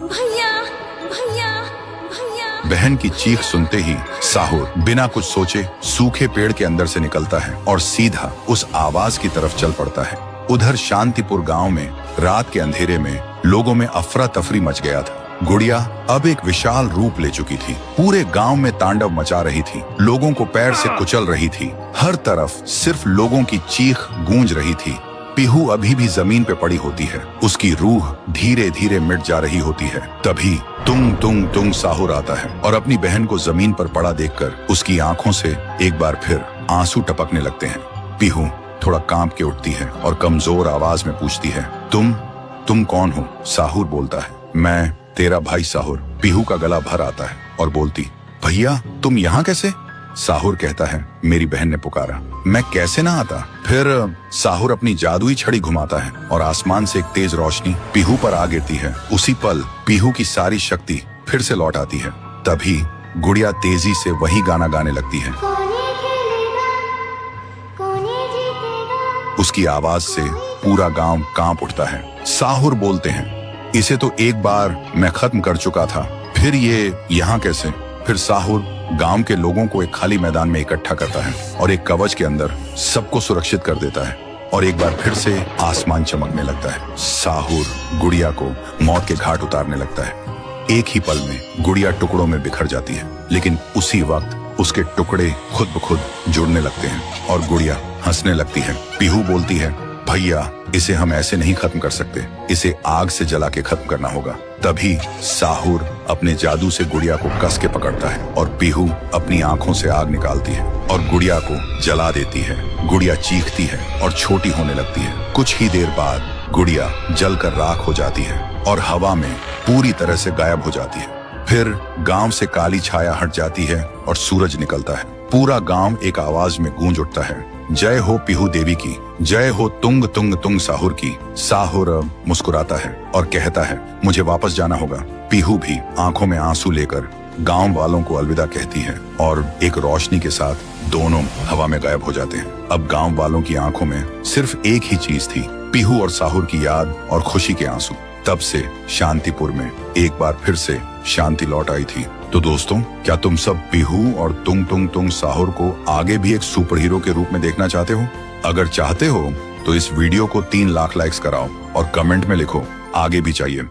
भैया भैया भैया। बहन की चीख सुनते ही साहुर बिना कुछ सोचे सूखे पेड़ के अंदर से निकलता है और सीधा उस आवाज की तरफ चल पड़ता है। उधर शांतिपुर गांव में रात के अंधेरे में लोगों में अफरा तफरी मच गया था। गुड़िया अब एक विशाल रूप ले चुकी थी। पूरे गांव में तांडव मचा रही थी, लोगों को पैर से कुचल रही थी। हर तरफ सिर्फ लोगों की चीख गूंज रही थी। पीहू अभी भी जमीन पे पड़ी होती है, उसकी रूह धीरे धीरे मिट जा रही होती है। तभी तुंग तुंग तुंग साहुर आता है और अपनी बहन को जमीन पर पड़ा देखकर उसकी आंखों से एक बार फिर आंसू टपकने लगते हैं। पीहू थोड़ा कांप के उठती है और कमजोर आवाज में पूछती है, तुम कौन हो? साहुर बोलता है, मैं तेरा भाई साहुर। पीहू का गला भर आता है और बोलती, भैया तुम यहाँ कैसे? साहुर कहता है, मेरी बहन ने पुकारा, मैं कैसे ना आता। फिर साहुर अपनी जादुई छड़ी घुमाता है और आसमान से एक तेज रोशनी पीहू पर आ गिरती है। उसी पल पीहू की सारी शक्ति फिर से लौट आती है। तभी गुड़िया तेजी से वही गाना गाने लगती है। उसकी आवाज से पूरा गांव कांप उठता है। साहुर बोलते हैं, इसे तो एक बार मैं खत्म कर चुका था, फिर ये यहाँ कैसे? फिर साहुर गांव के लोगों को एक खाली मैदान में इकट्ठा करता है और एक कवच के अंदर सबको सुरक्षित कर देता है और एक बार फिर से आसमान चमकने लगता है। साहुर गुड़िया को मौत के घाट उतारने लगता है। एक ही पल में गुड़िया टुकड़ों में बिखर जाती है, लेकिन उसी वक्त उसके टुकड़े खुद ब खुद जुड़ने लगते हैं और गुड़िया हंसने लगती है। पीहू बोलती है, भैया इसे हम ऐसे नहीं खत्म कर सकते, इसे आग से जला के खत्म करना होगा। तभी साहुर अपने जादू से गुड़िया को कस के पकड़ता है और पीहू अपनी आंखों से आग निकालती है और गुड़िया को जला देती है। गुड़िया चीखती है और छोटी होने लगती है। कुछ ही देर बाद गुड़िया जलकर राख हो जाती है और हवा में पूरी तरह से गायब हो जाती है। फिर गांव से काली छाया हट जाती है और सूरज निकलता है। पूरा गांव एक आवाज में गूंज उठता है, जय हो पीहू देवी की, जय हो तुंग तुंग तुंग साहुर की। साहुर मुस्कुराता है और कहता है, मुझे वापस जाना होगा। पीहू भी आंखों में आंसू लेकर गांव वालों को अलविदा कहती है और एक रोशनी के साथ दोनों हवा में गायब हो जाते हैं। अब गांव वालों की आंखों में सिर्फ एक ही चीज थी, पीहू और साहुर की याद और खुशी के आंसू। तब से शांतिपुर में एक बार फिर से शांति लौट आई थी। तो दोस्तों, क्या तुम सब पीहू और तुंग तुंग तुंग साहुर को आगे भी एक सुपर हीरो के रूप में देखना चाहते हो? अगर चाहते हो तो इस वीडियो को 3 लाख लाइक्स कराओ और कमेंट में लिखो, आगे भी चाहिए।